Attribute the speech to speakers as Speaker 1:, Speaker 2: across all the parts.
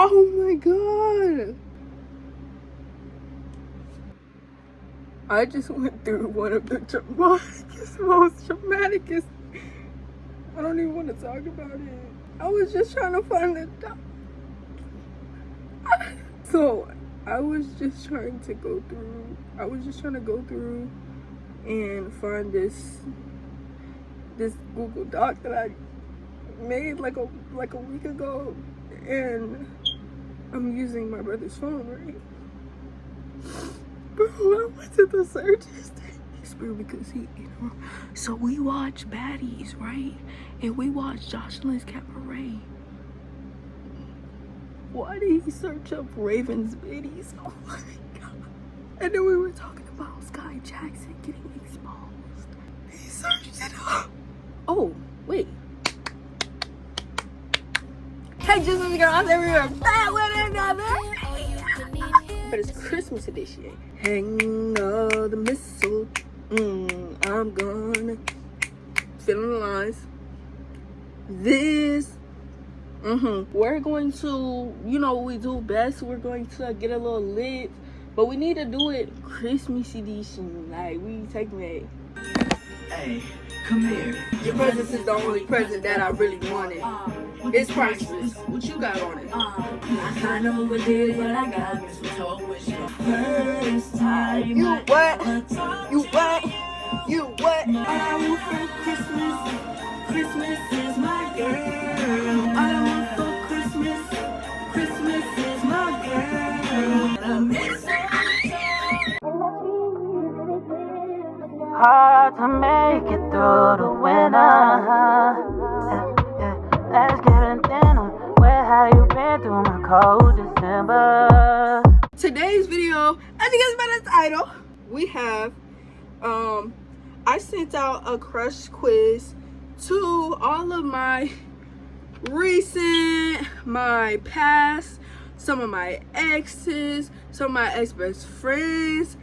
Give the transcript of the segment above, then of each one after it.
Speaker 1: Oh my god. I just went through one of the most traumatic. I don't even want to talk about it. I was just trying to find the So I was just trying to go through and find this Google Doc that I made like a week ago, and I'm using my brother's phone, right? Bro, I went to the search history because so we watch Baddies, right? And we watch Jocelyn's Cabaret. Why did he search up Raven's Biddies? Oh my god. And then we were talking about Sky Jackson getting exposed. He searched it up. Oh, wait. Hey, just girls everywhere. Back with another. But it's Christmas edition. Hang all the mistletoe. I'm gonna fill in the lines. This. We're going to, you know what we do best. We're going to get a little lit, but we need to do it Christmas edition. Like, we taking it.
Speaker 2: Hey, come here.
Speaker 1: Your presence is the only present that I really wanted. It's priceless. What you got on it?
Speaker 2: I kind of overdid it, but I got mistletoe with you. First time.
Speaker 1: You what? You what? You what?
Speaker 2: All I want for Christmas is my girl. All I want for Christmas is my girl. And I miss her. Hard to make it through the winter. Let's get in dinner. Where have you been through my cold December?
Speaker 1: Today's video, as you guys by the title, we have I sent out a crush quiz to all of my recent, my past, some of my exes, some of my ex-best friends,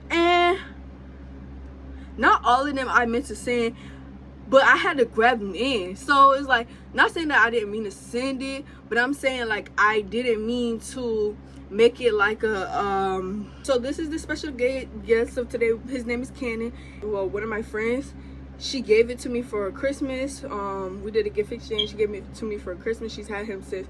Speaker 1: and not all of them I meant to send, but I had to grab them in. So it's like, not saying that I didn't mean to send it, but I'm saying like I didn't mean to make it like a so this is the special guest of today. His name is Cannon. Well, one of my friends, she gave it to me for Christmas. We did a gift exchange. She gave it to me for Christmas. She's had him since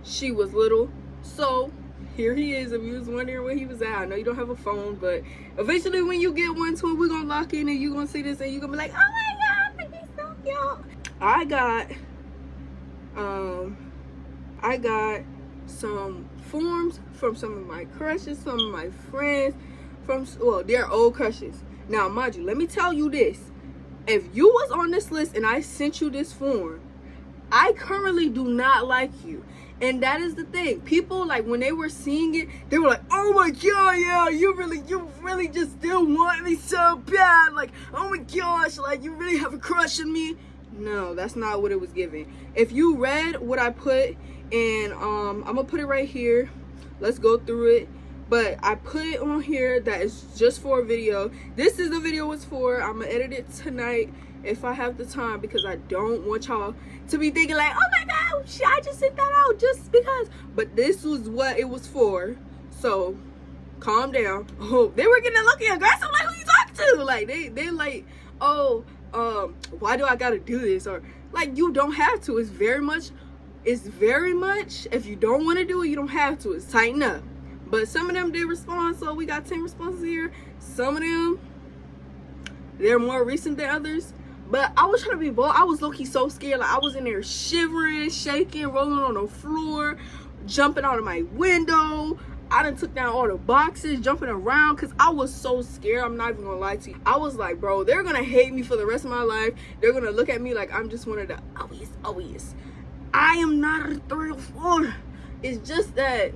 Speaker 1: she was little. So here he is. If you was wondering where he was at, I know you don't have a phone, but eventually when you get one to it, we're gonna lock in and you're gonna see this and you're gonna be like, oh my god, he's so cute. I got some forms from some of my crushes, some of my friends, well, they're old crushes. Now, mind you, let me tell you this. If you was on this list and I sent you this form, I currently do not like you. And that is the thing. People, like, when they were seeing it, they were like, oh my god, yeah, you really just still want me so bad. Like, oh my gosh, like, you really have a crush on me. No, that's not what it was giving. If you read what I put, and I'm gonna put it right here. Let's go through it. But I put it on here that is just for a video. This is the video it's for. I'm gonna edit it tonight if I have the time, because I don't want y'all to be thinking like, oh my god, I just sent that out just because. But this was what it was for. So calm down. Oh, they were getting lucky aggressive. Like, who you talking to? Like, they like, oh, why do I gotta do this? Or like, you don't have to. It's very much, if you don't want to do it, you don't have to. It's tighten up. But some of them did respond, so we got 10 responses here. Some of them, they're more recent than others. But I was trying to be bold. I was low-key so scared. Like, I was in there shivering, shaking, rolling on the floor, jumping out of my window. I done took down all the boxes, jumping around, because I was so scared. I'm not even gonna lie to you. I was like, bro, they're gonna hate me for the rest of my life. They're gonna look at me like I'm just one of the obvious. I am not a 3 or 4. It's just that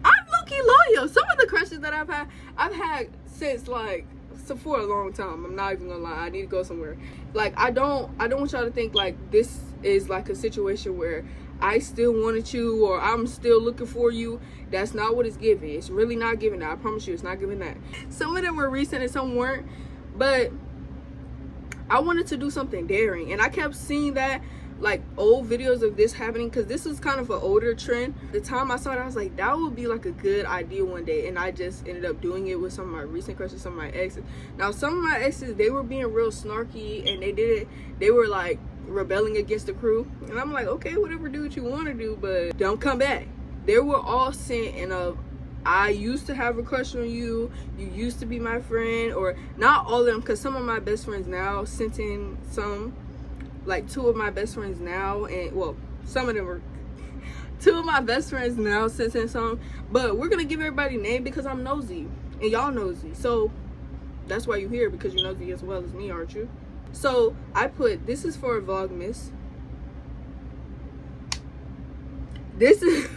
Speaker 1: I'm low-key loyal. Some of the crushes that I've had since, like, so for a long time. I'm not even gonna lie. I need to go somewhere. Like, I don't want y'all to think like this is like a situation where I still wanted you or I'm still looking for you. That's not what it's giving. It's really not giving that. I promise you, it's not giving that. Some of them were recent and some weren't, but I wanted to do something daring, and I kept seeing that like old videos of this happening, because this is kind of an older trend. The time I saw it, I was like, that would be like a good idea one day, and I just ended up doing it with some of my recent crushes, some of my exes. Now some of my exes, they were being real snarky, and they were like rebelling against the crew, and I'm like, okay, whatever, do what you want to do, but don't come back. They were all sent in a, I used to have a crush on you, you used to be my friend, or not all of them, because some of my best friends now sent in some, like 2 of my best friends now, and well, some of them were 2 of my best friends now sent in some, but we're gonna give everybody a name because I'm nosy and y'all nosy, so that's why you're here, because you're nosy as well as me, aren't you? So I put, this is for Vlogmas. This is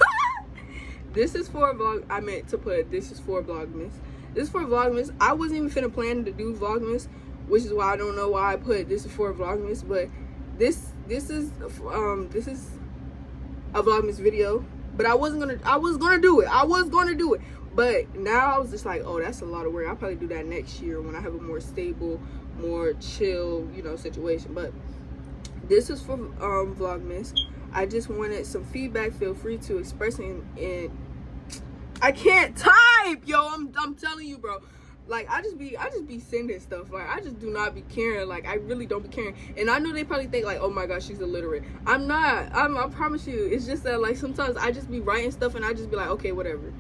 Speaker 1: this is for vlog. I meant to put, this is for Vlogmas. This is for Vlogmas. I wasn't even finna plan to do Vlogmas, which is why I don't know why I put this is for Vlogmas, but this is a Vlogmas video. But I was gonna do it. But now I was just like, oh, that's a lot of work. I'll probably do that next year when I have a more stable, more chill, you know, situation. But this is for Vlogmas. I just wanted some feedback. Feel free to express in I can't type, yo. I'm telling you, bro. Like, I just be sending stuff. Like, I just do not be caring. Like, I really don't be caring. And I know they probably think like, oh my gosh, she's illiterate. I'm not. I promise you. It's just that like sometimes I just be writing stuff and I just be like, okay, whatever.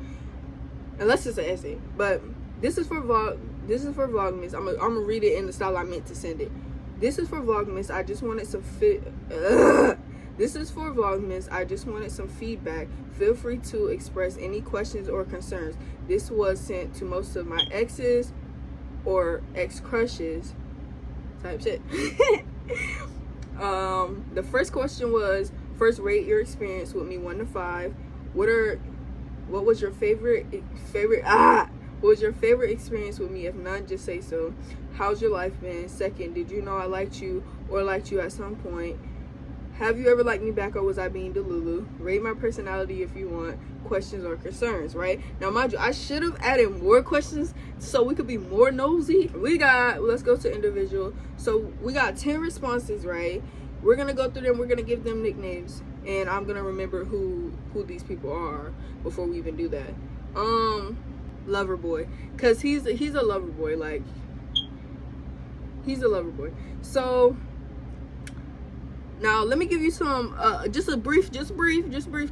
Speaker 1: Unless it's an essay. But this is for Vlogmas. I'm gonna read it in the style I meant to send it. This is for Vlogmas. I just wanted some This is for Vlogmas. I just wanted some feedback. Feel free to express any questions or concerns. This was sent to most of my exes or ex-crushes type shit. The first question was, first rate your experience with me 1 to 5. What was your favorite what was your favorite experience with me? If none, just say so. How's your life been? Second, did you know I liked you or liked you at some point? Have you ever liked me back, or was I being delulu? Rate my personality if you want. Questions or concerns, right? Now, mind you, I should have added more questions so we could be more nosy. Let's go to individual. So we got 10 responses, right? We're gonna go through them. We're gonna give them nicknames, and I'm gonna remember who these people are before we even do that. Lover boy, cause he's a lover boy. Like, he's a lover boy. So now let me give you some just brief,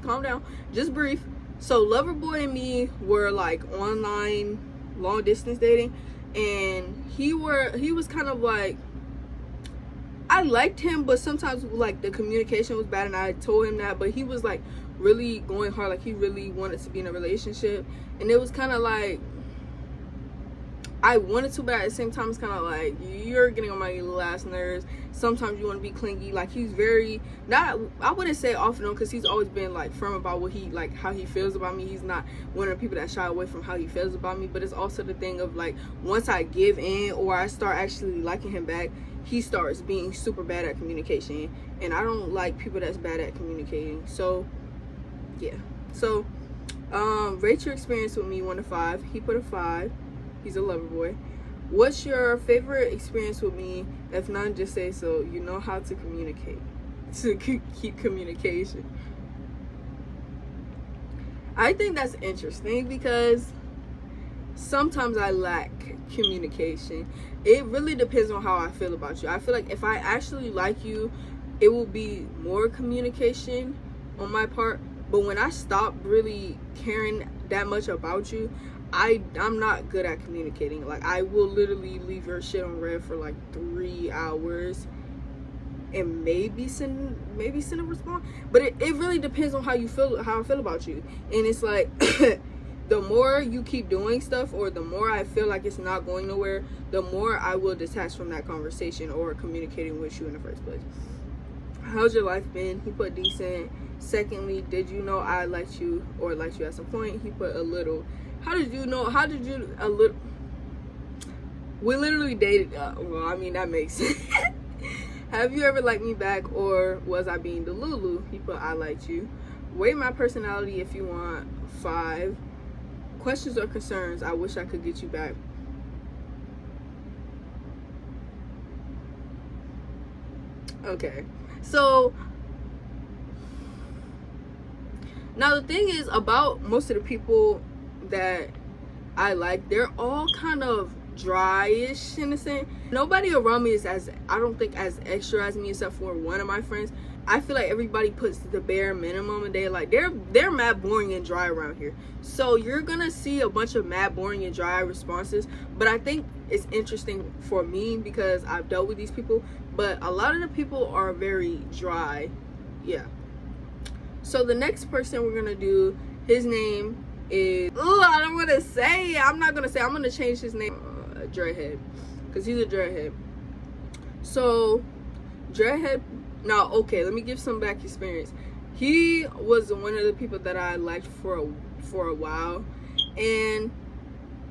Speaker 1: calm down, just brief. So lover boy and me were like online long distance dating, and he was kind of like, I liked him, but sometimes like the communication was bad, and I told him that, but he was like really going hard, like he really wanted to be in a relationship, and it was kind of like I wanted to, but at the same time it's kind of like, you're getting on my last nerves. Sometimes you want to be clingy. Like, he's very, not, I wouldn't say off and on, because he's always been like firm about what he, like how he feels about me. He's not one of the people that shy away from how he feels about me, but it's also the thing of like, once I give in or I start actually liking him back, he starts being super bad at communication, and I don't like people that's bad at communicating. So yeah, so rate your experience with me 1 to 5. He put a 5. He's a lover boy. What's your favorite experience with me? If none, just say so. You know how to communicate, to keep communication. I think that's interesting, because sometimes I lack communication. It really depends on how I feel about you. I feel like if I actually like you, it will be more communication on my part. But when I stop really caring that much about you, I'm not good at communicating. Like, I will literally leave your shit on red for like 3 hours and maybe send a response. But it really depends on how I feel about you. And it's like the more you keep doing stuff, or the more I feel like it's not going nowhere, the more I will detach from that conversation or communicating with you in the first place. How's your life been? He put decent. Secondly, did you know I liked you or liked you at some point? He put a little. How did you know? A little? We literally dated. Well, I mean, that makes sense. Have you ever liked me back, or was I being delulu? He put I liked you. Rate my personality if you want. 5. Questions or concerns? I wish I could get you back. Okay, so Now the thing is about most of the people that I like, they're all kind of dry-ish in a sense. Nobody around me is as, I don't think, as extra as me, except for one of my friends. I feel like everybody puts the bare minimum, and they're mad boring and dry around here. So you're gonna see a bunch of mad boring and dry responses, but I think it's interesting for me because I've dealt with these people, but a lot of the people are very dry. Yeah. So the next person we're gonna do, his name is, I don't want to say it. I'm gonna change his name, Dreadhead, because he's a Dreadhead. So Dreadhead, now okay, let me give some back experience. He was one of the people that I liked for a while, and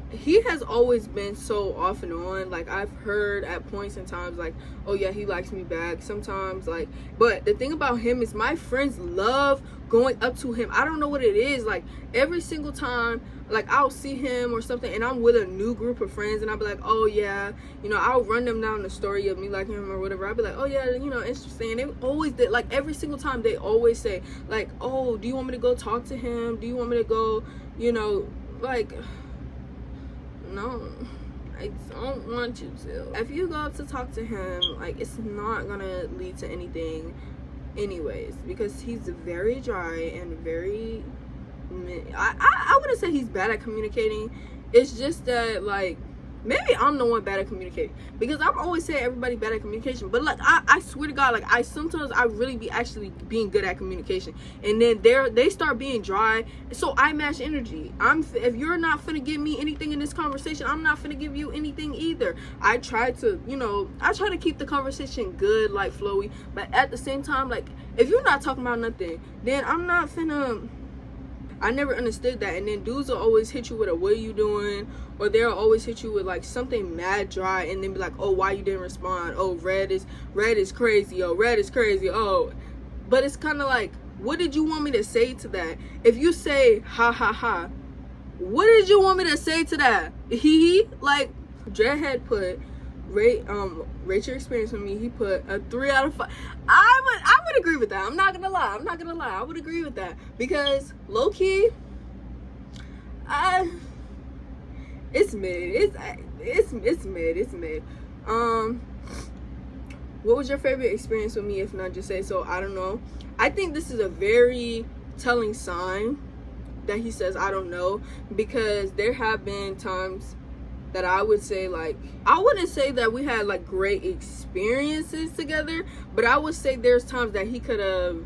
Speaker 1: he has always been so off and on. Like, I've heard at points in times like, oh yeah, he likes me back sometimes, like, but the thing about him is my friends love going up to him. I don't know what it is, like every single time, like I'll see him or something and I'm with a new group of friends and I'll be like, oh yeah, you know, I'll run them down the story of me liking him or whatever. I'll be like, oh yeah, you know, interesting. And they always did, like every single time they always say like, oh, do you want me to go talk to him? Do you want me to go, you know, like, no, I don't want you to. If you go up to talk to him, like, it's not gonna lead to anything anyways, because he's very dry and very, I wouldn't say he's bad at communicating. It's just that, like, maybe I'm the one bad at communicating, because I'm always saying everybody bad at communication, but like I swear to God, like I really be actually being good at communication, and then they start being dry, so I match energy. If you're not finna give me anything in this conversation, I'm not finna give you anything either. I try to keep the conversation good, like flowy, but at the same time, like if you're not talking about nothing, then I'm not finna. I never understood that. And then dudes will always hit you with a what are you doing, or they'll always hit you with like something mad dry and then be like, oh, why you didn't respond? Oh, red is crazy. Oh, red is crazy. Oh, but it's kind of like, what did you want me to say to that? If you say ha ha ha, what did you want me to say to that? He like Dreadhead put rate your experience with me. He put a 3 out of 5. I would agree with that. I'm not gonna lie. I would agree with that, because low key, it's mid. It's mid. What was your favorite experience with me? If not, just say so. I don't know. I think this is a very telling sign that he says I don't know, because there have been times that I would say, like, I wouldn't say that we had like great experiences together, but I would say there's times that he could have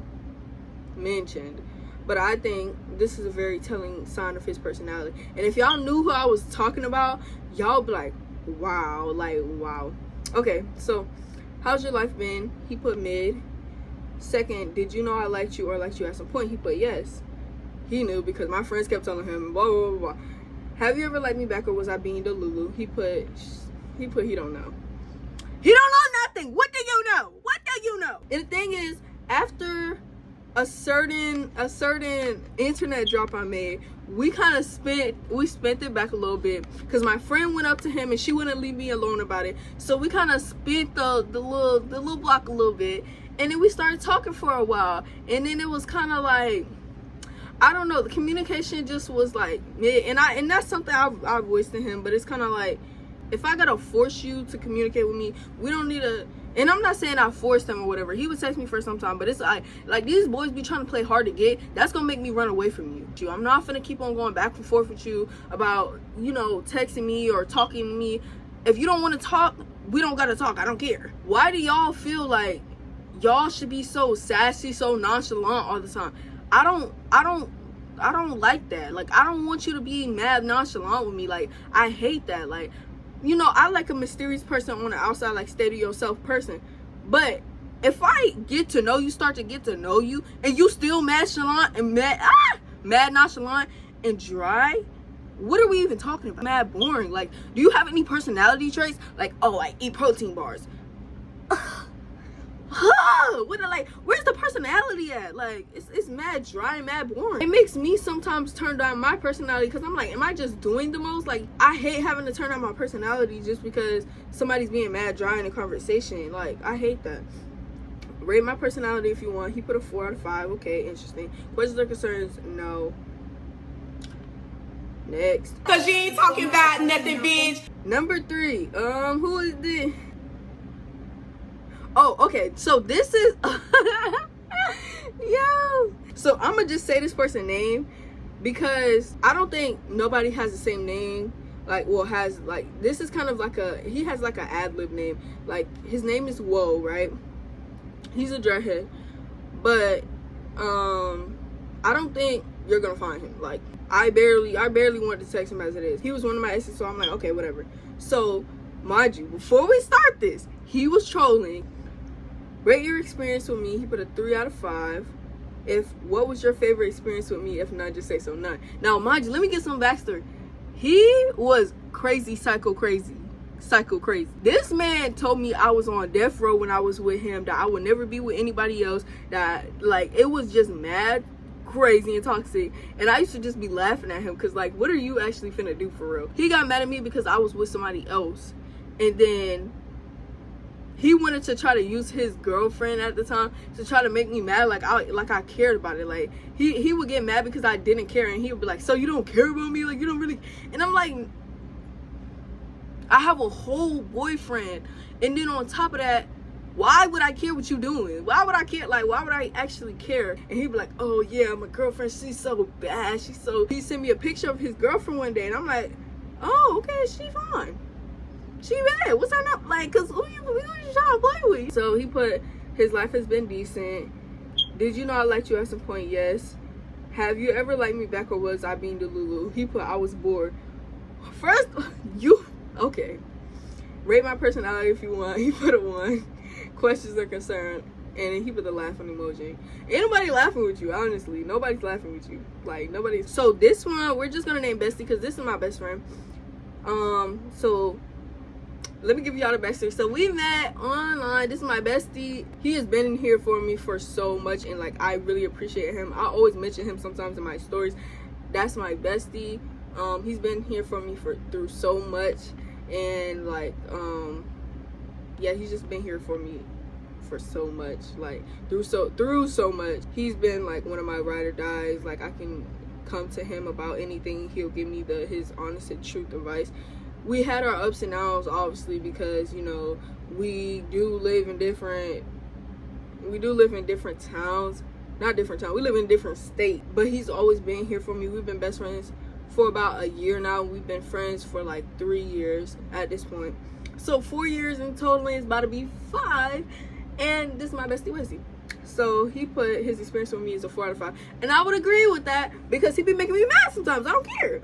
Speaker 1: mentioned. But I think this is a very telling sign of his personality. And if y'all knew who I was talking about, y'all be like, wow, wow. Okay, so how's your life been? He put mid. Second, did you know I liked you or liked you at some point? He put yes. He knew, because my friends kept telling him blah blah blah. Have you ever liked me back, or was I being Delulu? He put he don't know. He don't know nothing. What do you know? And the thing is, after a certain internet drop I made, we spent it back a little bit, because my friend went up to him and she wouldn't leave me alone about it. So we kind of spent the little block a little bit, and then we started talking for a while, and then it was kind of like, I don't know, the communication just was like mid, and that's something I've voiced to him, but it's kind of like, if I gotta force you to communicate with me, we don't need to. And I'm not saying I forced him or whatever. He would text me for some time, but it's like these boys be trying to play hard to get. That's gonna make me run away from you. I'm not gonna keep on going back and forth with you about, you know, texting me or talking to me. If you don't want to talk, we don't gotta talk. I don't care. Why do y'all feel like y'all should be so sassy, so nonchalant all the time? I don't like that. Like, I don't want you to be mad nonchalant with me. Like, I hate that. Like, you know, I like a mysterious person on the outside, like stay to yourself person. But if I get to know you, start to get to know you, and you still mad nonchalant and dry, what are we even talking about? Mad boring. Like, do you have any personality traits? Like, oh, I eat protein bars. Where's the personality at? Like, it's mad dry and mad boring. It makes me sometimes turn down my personality, because I'm like, am I just doing the most? Like, I hate having to turn down my personality just because somebody's being mad dry in a conversation. Like, I hate that. Rate my personality if you want. He put a 4 out of 5. Okay, interesting. Questions or concerns? No. Next.
Speaker 2: Cause you ain't talking about nothing, bitch.
Speaker 1: Number 3. Who is this? Oh, okay. So this is yo. So I'm gonna just say this person's name because I don't think nobody has the same name. Like, well, has like this is kind of like he has like an ad-lib name. Like his name is Whoa, right? He's a dreadhead, but I don't think you're gonna find him. Like I barely wanted to text him as it is. He was one of my exes, so I'm like, okay, whatever. So mind you, before we start this, he was trolling. Rate your experience with me. He put a 3 out of 5. What was your favorite experience with me? If not, just say so. None. Now mind you, let me get some backstory. He was crazy, psycho crazy. This man told me I was on death row when I was with him, that I would never be with anybody else, that like it was just mad crazy and toxic. And I used to just be laughing at him because like, what are you actually finna do for real? He got mad at me because I was with somebody else, and then he wanted to try to use his girlfriend at the time to try to make me mad, like I cared about it. Like he would get mad because I didn't care, and he would be like, so you don't care about me? Like you don't really? And I'm like, I have a whole boyfriend, and then on top of that, why would I care what you doing? Why would I care? Like, why would I actually care? And he'd be like, oh yeah, my girlfriend, she's so bad. He sent me a picture of his girlfriend one day, and I'm like, oh, okay, she fine. She bad. What's that not like? Cause who you trying to play with? So he put, his life has been decent. Did you know I liked you at some point? Yes. Have you ever liked me back, or was I being delulu? He put, I was bored. First, okay. Rate my personality if you want. He put a 1. Questions or concern, and then he put the laughing emoji. Ain't nobody laughing with you, honestly. Nobody's laughing with you. Like nobody. So this one, we're just gonna name Bestie because this is my best friend. So let me give y'all the backstory. So we met online. This is my bestie. He has been in here for me for so much, and like I really appreciate him. I always mention him sometimes in my stories. That's my bestie. He's been here for me through so much, and like yeah, he's just been here for me for so much, like through so much. He's been like one of my ride or dies. Like I can come to him about anything. He'll give me his honest and truth advice. We had our ups and downs, obviously, because you know we do live in different towns. Not different towns, we live in different states, but he's always been here for me. We've been best friends for about a year now. We've been friends for like 3 years at this point. So 4 years in total, it's about to be 5, and this is my bestie. So he put his experience with me as a 4 out of 5, and I would agree with that because he be making me mad sometimes. I don't care.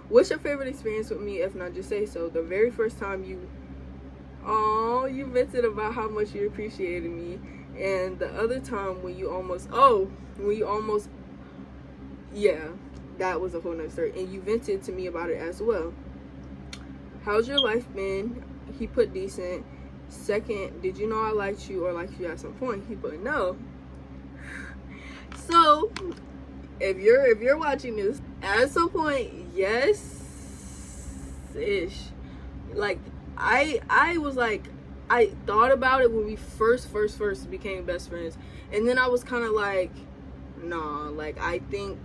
Speaker 1: What's your favorite experience with me? If not, just say so. The very first time you vented about how much you appreciated me, and the other time when you almost yeah, that was a whole nother story, and you vented to me about it as well. How's your life been? He put decent. Second, did you know I liked you or liked you at some point? He put no. So if you're watching this, at some point, yes ish. Like I was like, I thought about it when we first became best friends, and then I was kind of like, nah, like I think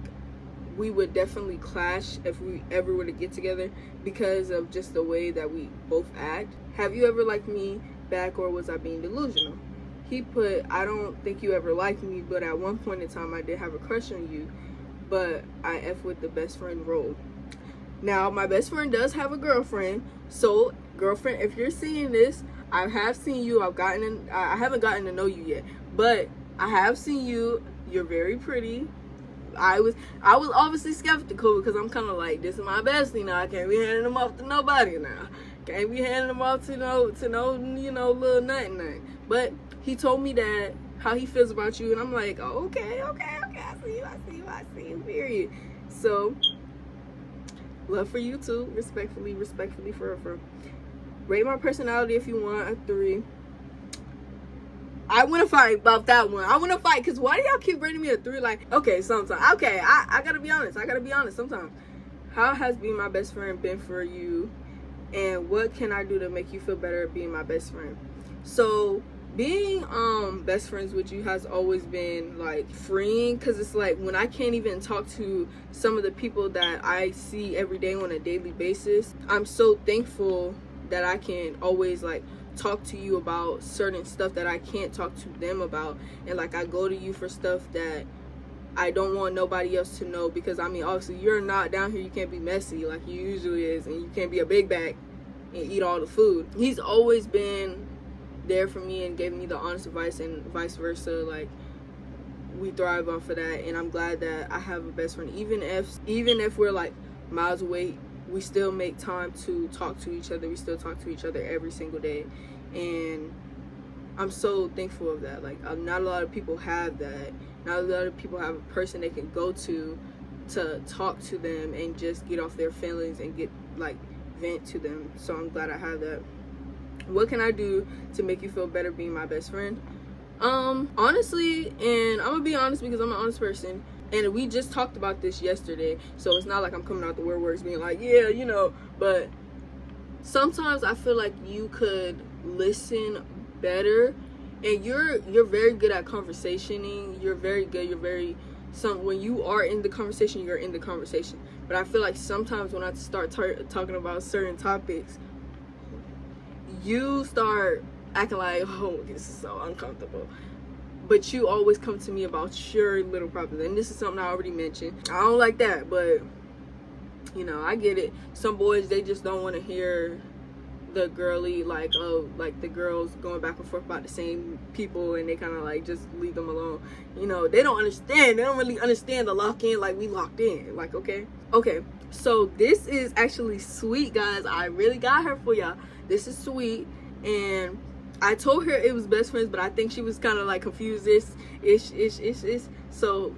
Speaker 1: we would definitely clash if we ever were to get together because of just the way that we both act. Have you ever liked me back, or was I being delusional? He put, I don't think you ever liked me, but at one point in time I did have a crush on you, but I F with the best friend role. Now my best friend does have a girlfriend, so girlfriend, if you're seeing this, I have seen you. I haven't gotten to know you yet, but I have seen you. You're very pretty. I was obviously skeptical because I'm kind of like, this is my bestie now. I can't be handing them off to nobody now. Can't be handing them off to no little nothing. But he told me that how he feels about you, and I'm like, oh, okay. I see you. Period. So love for you too. Respectfully for. Rate my personality if you want, a 3. I want to fight about that one. I want to fight because why do y'all keep rating me a 3? Like, okay, sometimes. Okay, I gotta be honest. Sometimes. How has being my best friend been for you? And what can I do to make you feel better at being my best friend? So, being best friends with you has always been like freeing, because it's like when I can't even talk to some of the people that I see every day on a daily basis, I'm so thankful that I can always like talk to you about certain stuff that I can't talk to them about. And like I go to you for stuff that I don't want nobody else to know, because I mean obviously you're not down here, you can't be messy like you usually is, and you can't be a big bag and eat all the food. He's always been there for me and gave me the honest advice, and vice versa. Like we thrive off of that, and I'm glad that I have a best friend. Even if we're like miles away, we still make time to talk to each other. We still talk to each other every single day, and I'm so thankful of that. Like not a lot of people have that. Not a lot of people have a person they can go to talk to them and just get off their feelings and get like vent to them. So I'm glad I have that. What can I do to make you feel better being my best friend? Honestly, and I'm gonna be honest because I'm an honest person, and we just talked about this yesterday, so it's not like I'm coming out the woodworks being like, yeah, you know, but sometimes I feel like you could listen better, and you're very good at conversationing. You're very good. When you are in the conversation, you're in the conversation. But I feel like sometimes when I start talking about certain topics, you start acting like, oh, this is so uncomfortable. But you always come to me about your little problems. And this is something I already mentioned. I don't like that, but, you know, I get it. Some boys, they just don't want to hear the girly, like, oh, like the girls going back and forth about the same people, and they kind of like just leave them alone. You know, they don't understand. They don't really understand the lock in like we locked in. Like, okay. So this is actually sweet, guys. I really got her for y'all. This is sweet, and I told her it was best friends, but I think she was kind of like confused. So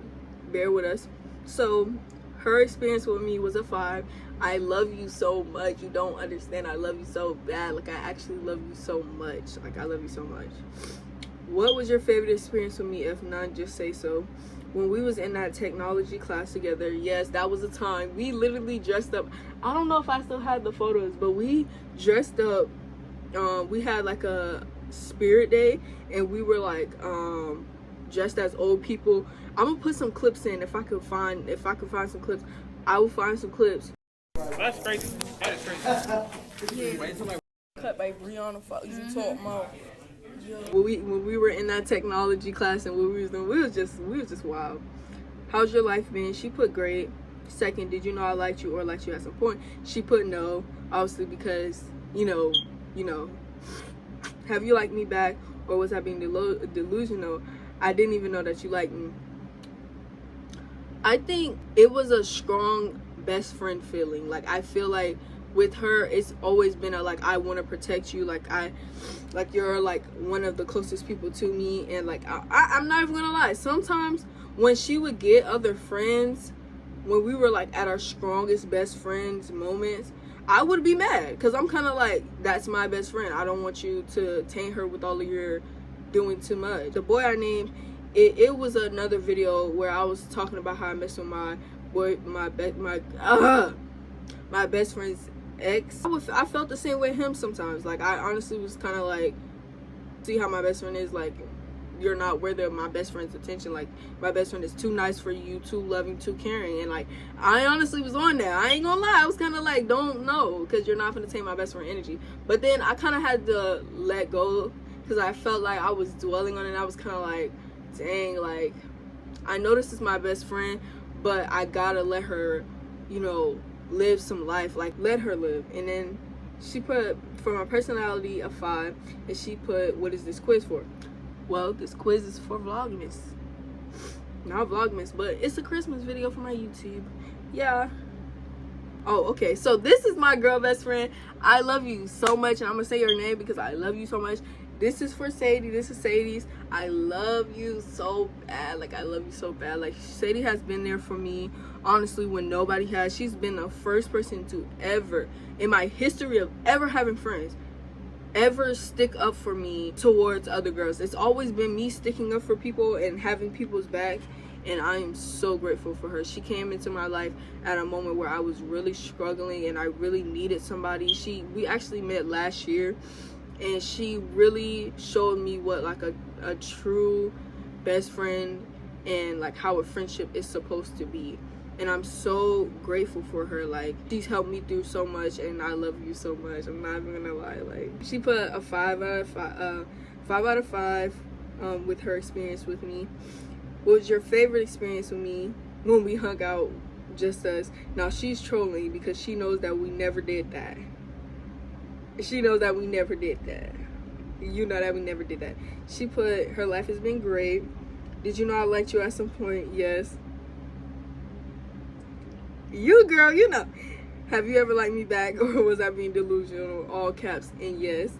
Speaker 1: bear with us. So her experience with me was a 5. I love you so much. You don't understand. I love you so bad. Like I actually love you so much. Like I love you so much. What was your favorite experience with me? If none, just say so. When we was in that technology class together, yes, that was a time. We literally dressed up. I don't know if I still had the photos, but we dressed up. We had like a spirit day, and we were like dressed as old people. I'm gonna put some clips in if I could find some clips. I will find some clips.
Speaker 3: That's crazy. That is crazy.
Speaker 1: Yeah. Cut by Brianna Fox. You talk more. When we were in that technology class and what we was doing, we was just wild. How's your life been? She put great. Second, did you know I liked you or liked you at some point? She put no, obviously, because you know. Have you liked me back, or was I being delusional? I didn't even know that you liked me. I think it was a strong best friend feeling. Like I feel like with her, it's always been a like I want to protect you. Like you're like one of the closest people to me, and like I'm not even gonna lie. Sometimes when she would get other friends, when we were like at our strongest best friends moments, I would be mad because I'm kind of like, that's my best friend. I don't want you to taint her with all of your doing too much. The boy I named, it was another video where I was talking about how I messed with my best friend's ex. I felt the same way him sometimes. Like I honestly was kind of like, see how my best friend is, like you're not worthy of my best friend's attention. Like my best friend is too nice for you, too loving, too caring. And like I honestly was on that. I ain't gonna lie, I was kind of like, don't know, because you're not gonna take my best friend energy. But then I kind of had to let go because I felt like I was dwelling on it. And I was kind of like, dang, like I know this is my best friend, but I gotta let her, you know, live some life. Like let her live. And then she put, for my personality, a 5, and she put, what is this quiz for? Well, this quiz is for Vlogmas. Not Vlogmas, but it's a Christmas video for my YouTube. Yeah. Oh, okay. So this is my girl best friend. I love you so much, and I'm gonna say your name because I love you so much. This is for Sadie. This is Sadie's. I love you so bad. Like I love you so bad. Like Sadie has been there for me, honestly, when nobody has. She's been the first person to ever, in my history of ever having friends, ever stick up for me towards other girls. It's always been me sticking up for people and having people's back, and I am so grateful for her. She came into my life at a moment where I was really struggling and I really needed somebody. We actually met last year, and she really showed me what like a true best friend and like how a friendship is supposed to be. And I'm so grateful for her. Like, she's helped me through so much, and I love you so much. I'm not even gonna lie. Like, she put a 5 out of 5 with her experience with me. What was your favorite experience with me when we hung out, just us? Now, she's trolling because she knows that we never did that. She knows that we never did that. You know that we never did that. She put, her life has been great. Did you know I liked you at some point? Yes. You, girl, you know. Have you ever liked me back, or was I being delusional? All caps and yes.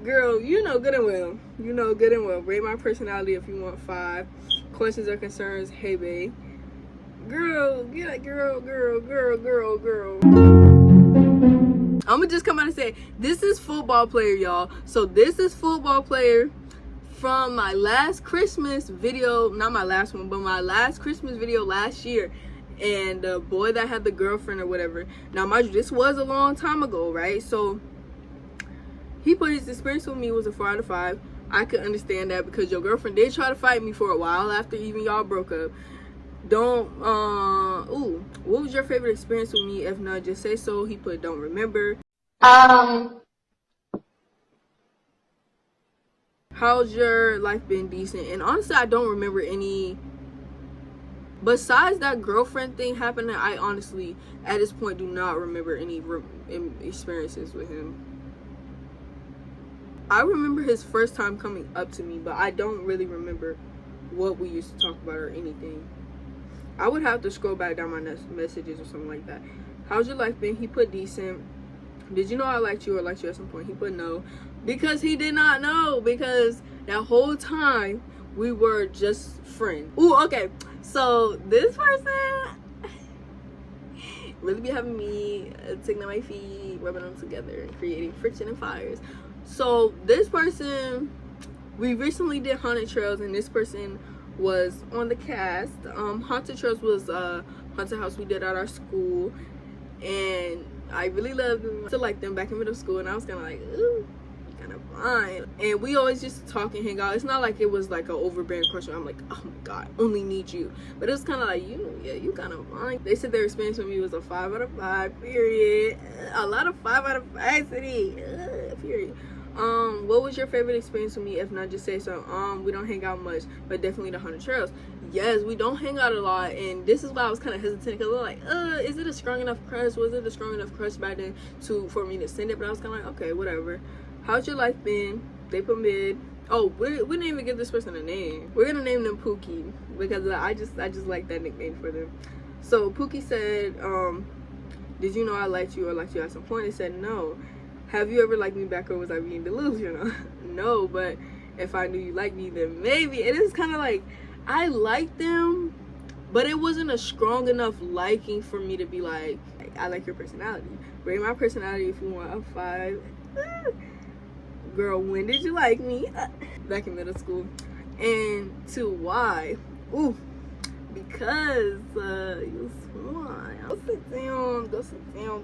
Speaker 1: Girl, you know good and well. You know good and well. Rate my personality if you want 5. Questions or concerns? Hey, babe. Girl, get it, girl. I'm gonna just come out and say, this is football player, y'all. So this is football player from my last Christmas video. Not my last one, but my last Christmas video last year. And the boy that had the girlfriend or whatever. Now, mind you, this was a long time ago, right? So he put his experience with me was a 4 out of 5. I could understand that because your girlfriend did try to fight me for a while after even y'all broke up. What was your favorite experience with me? If not, just say so. He put don't remember. How's your life been? Decent. And honestly, I don't remember any. Besides that girlfriend thing happening, I honestly, at this point, do not remember any experiences with him. I remember his first time coming up to me, but I don't really remember what we used to talk about or anything. I would have to scroll back down my messages or something like that. How's your life been? He put decent. Did you know I liked you or liked you at some point? He put no. Because he did not know. Because that whole time, we were just friends. Ooh, okay. So this person really be having me taking on my feet, rubbing them together, and creating friction and fires. So this person, we recently did Haunted Trails, and this person was on the cast. Haunted Trails was a haunted house we did at our school, and I really loved them. I still liked them back in middle school, and I was kind of like, ooh, kind of fine. And we always just talk and hang out. It's not like it was like an overbearing crush. I'm like, oh my god, only need you. But it was kind of like, you kind of fine. They said their experience with me was a 5 out of 5. Period. A lot of 5 out of 5 today. Period. What was your favorite experience with me? If not, just say so. We don't hang out much, but definitely the Haunted Trails. Yes, we don't hang out a lot, and this is why I was kind of hesitant, because I was like, is it a strong enough crush? Was it a strong enough crush back then for me to send it? But I was kind of like, okay, whatever. How's your life been? They put mid. Oh, we didn't even give this person a name. We're gonna name them Pookie, because I just like that nickname for them. So Pookie said, did you know I liked you or liked you at some point? They said no. Have you ever liked me back, or was I being delusional? No, but if I knew you liked me, then maybe. It is kind of like, I liked them, but it wasn't a strong enough liking for me to be like, I like your personality. Rate my personality if you want a 5. Girl, when did you like me? Back in middle school. And to why? Ooh, because you smart. Go sit down.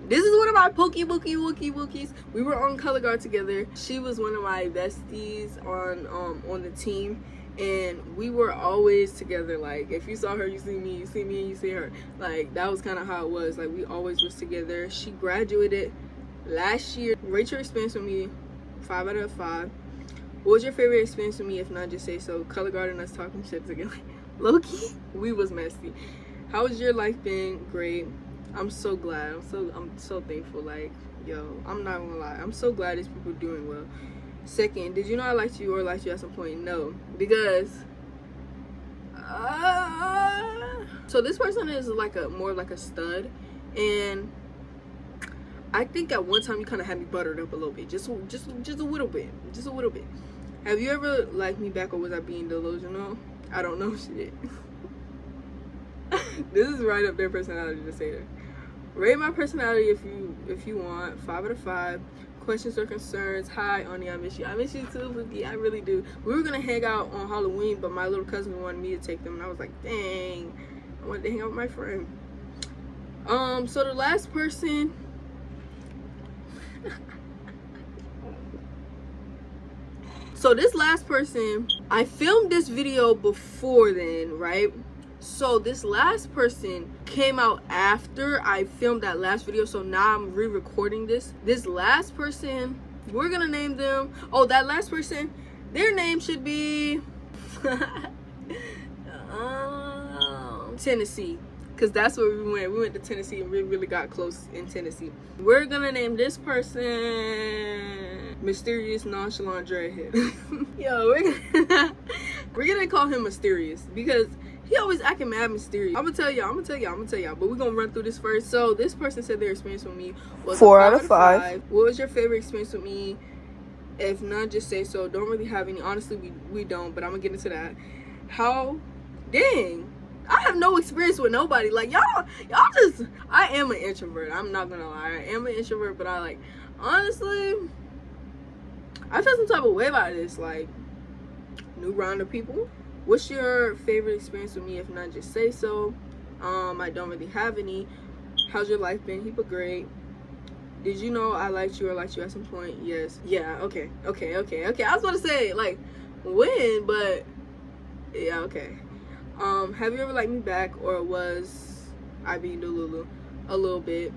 Speaker 1: This is one of my Wookies. We were on color guard together. She was one of my besties on the team, and we were always together. Like, if you saw her, you see me, and you see her. Like, that was kind of how it was. Like, we always was together. She graduated last year. Rate your experience with me 5 out of 5. What was your favorite experience with me? If not, just say so. Color guard and us talking shit together. Low-key, we was messy. How has your life been? Great. I'm so glad. I'm so thankful. Like, yo, I'm not gonna lie. I'm so glad these people doing well. Second, did you know I liked you or liked you at some point? No, because so this person is like more like a stud, and I think at one time you kind of had me buttered up a little bit, just a little bit. Have you ever liked me back, or was I being delusional? I don't know shit. This is right up their personality to say that. Rate my personality if you want 5 out of 5. Questions or concerns? Hi, Oni, I miss you. I miss you too, Pookie. I really do. We were gonna hang out on Halloween, but my little cousin wanted me to take them, and I was like, dang, I wanted to hang out with my friend. So the last person. So this last person, I filmed this video before then, right? So this last person came out after I filmed that last video, so now I'm re-recording this. This last person, we're gonna name them, oh, that last person, their name should be Tennessee, because that's where we went to Tennessee, and we really got close in Tennessee. We're gonna name this person Mysterious Nonchalant Dreadhead. Yo, we're gonna call him Mysterious because he always acting mad mysterious. I'm gonna tell y'all, but we're gonna run through this first. So this person said their experience with me was
Speaker 4: 4 out of 5.
Speaker 1: What was your favorite experience with me? If none, just say so. Don't really have any. Honestly, we don't, but I'm gonna get into that. Dang, I have no experience with nobody. Like y'all just, I am an introvert. I'm not gonna lie, I am an introvert, but honestly, I feel some type of way about this. Like, new round of people. What's your favorite experience with me? If none, just say so. I don't really have any. How's your life been? Keep it great. Did you know I liked you or liked you at some point? Yes. Yeah, okay. I was about to say, like, when, but yeah, okay. Have you ever liked me back, or was I being Delulu? A little bit.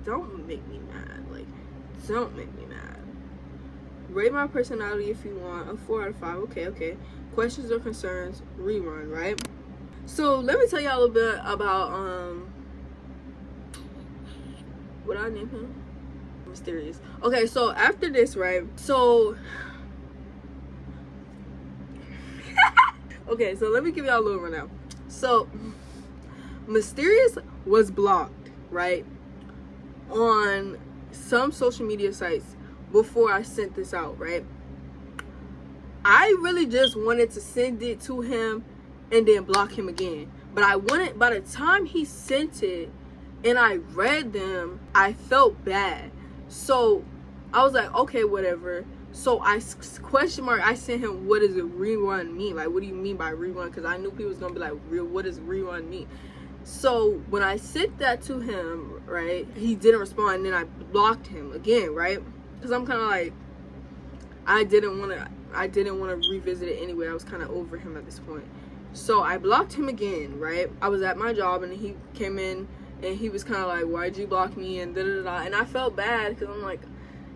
Speaker 1: Don't make me mad. Like, don't make me mad. Rate my personality if you want. A 4 out of 5. Okay. Questions or concerns? Rerun, right? So let me tell y'all a little bit about what I name him? Mysterious. Okay, so after this, right? So okay, so let me give y'all a little rundown. So Mysterious was blocked, right, on some social media sites before I sent this out, right? I really just wanted to send it to him and then block him again, but by the time he sent it and I read them, I felt bad. So I was like, okay, whatever. So I sent him, what does a rerun mean? Like, what do you mean by rerun? Because I knew people was gonna be like, what does rerun mean? So when I sent that to him, right, he didn't respond, and then I blocked him again, right? Because I'm kind of like, I didn't want to revisit it anyway. I was kind of over him at this point. So I blocked him again, right? I was at my job, and he came in, and he was kind of like, why'd you block me, and da-da-da-da. And I felt bad, because I'm like,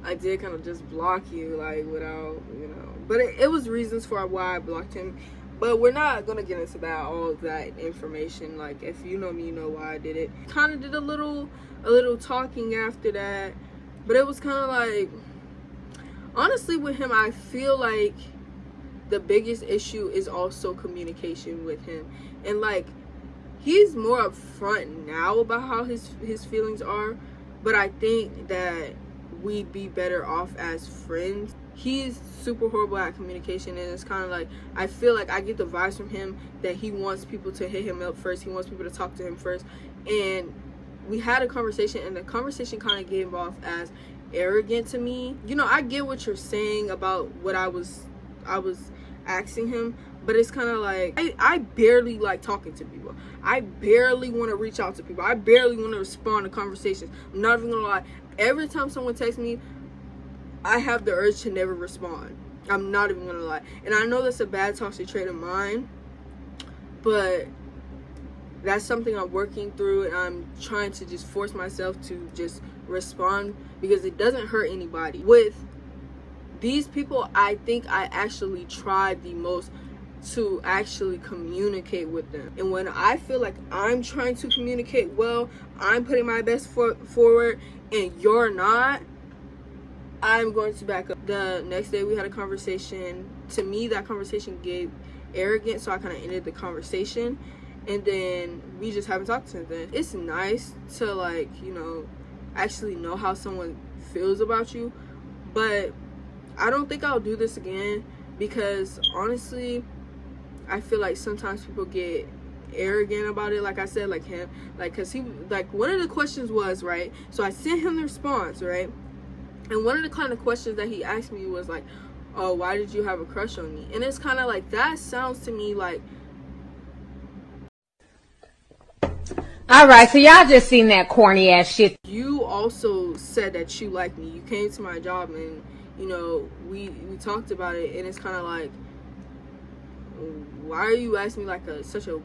Speaker 1: I did kind of just block you, like, without, you know. But it was reasons for why I blocked him. But we're not going to get into that, all of that information. Like, if you know me, you know why I did it. Kind of did a little talking after that. But it was kind of like, honestly, with him, I feel like the biggest issue is also communication with him. And, like, he's more upfront now about how his feelings are. But I think that we'd be better off as friends. He's super horrible at communication, and it's kind of like, I feel like I get the vibes from him that he wants people to hit him up first. He wants people to talk to him first. And we had a conversation, and the conversation kind of gave off as arrogant to me. You know, I get what you're saying about what I was asking him, but it's kind of like, I barely like talking to people. I barely want to reach out to people. I barely want to respond to conversations. I'm not even gonna lie. Every time someone texts me, I have the urge to never respond. I'm not even gonna lie. And I know that's a bad toxic trait of mine, but that's something I'm working through, and I'm trying to just force myself to just respond, because it doesn't hurt anybody. With these people, I think I actually tried the most to actually communicate with them. And when I feel like I'm trying to communicate well, I'm putting my best foot forward, and you're not, I'm going to back up. The next day we had a conversation. To me, that conversation gave arrogance, so I kind of ended the conversation, and then we just haven't talked since then. It's nice to, like, you know, actually know how someone feels about you, but I don't think I'll do this again, because honestly, I feel like sometimes people get arrogant about it. Like I said, like him, like, because he, like, one of the questions was, right, so I sent him the response, right, and one of the kind of questions that he asked me was like, oh, why did you have a crush on me? And it's kind of like, that sounds to me like
Speaker 4: All right, so y'all just seen that corny ass shit.
Speaker 1: You also said that you like me. You came to my job and, you know, we talked about it, and it's kind of like, why are you asking me like such a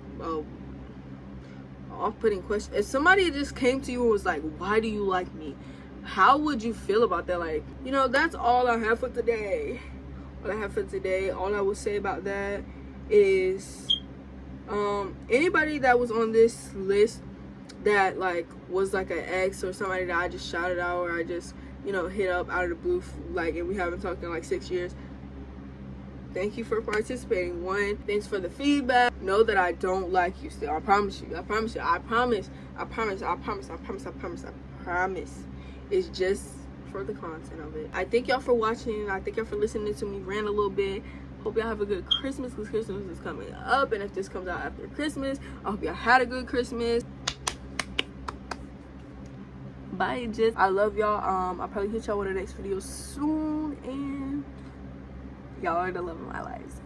Speaker 1: off-putting question? If somebody just came to you and was like, why do you like me? How would you feel about that? Like, you know, that's all I have for today. All I will say about that is, anybody that was on this list that like was like an ex or somebody that I just shouted out or I just, you know, hit up out of the blue, like, and we haven't talked in like 6 years, thank you for participating. One, thanks for the feedback. Know that I don't like you still. I promise you. I promise. It's just for the content of it. I thank y'all for watching. I thank y'all for listening to me rant a little bit. Hope y'all have a good Christmas, because Christmas is coming up, and if this comes out after Christmas, I hope y'all had a good Christmas. Bye, just I love y'all. I'll probably hit y'all with the next video soon, and y'all are the love of my life.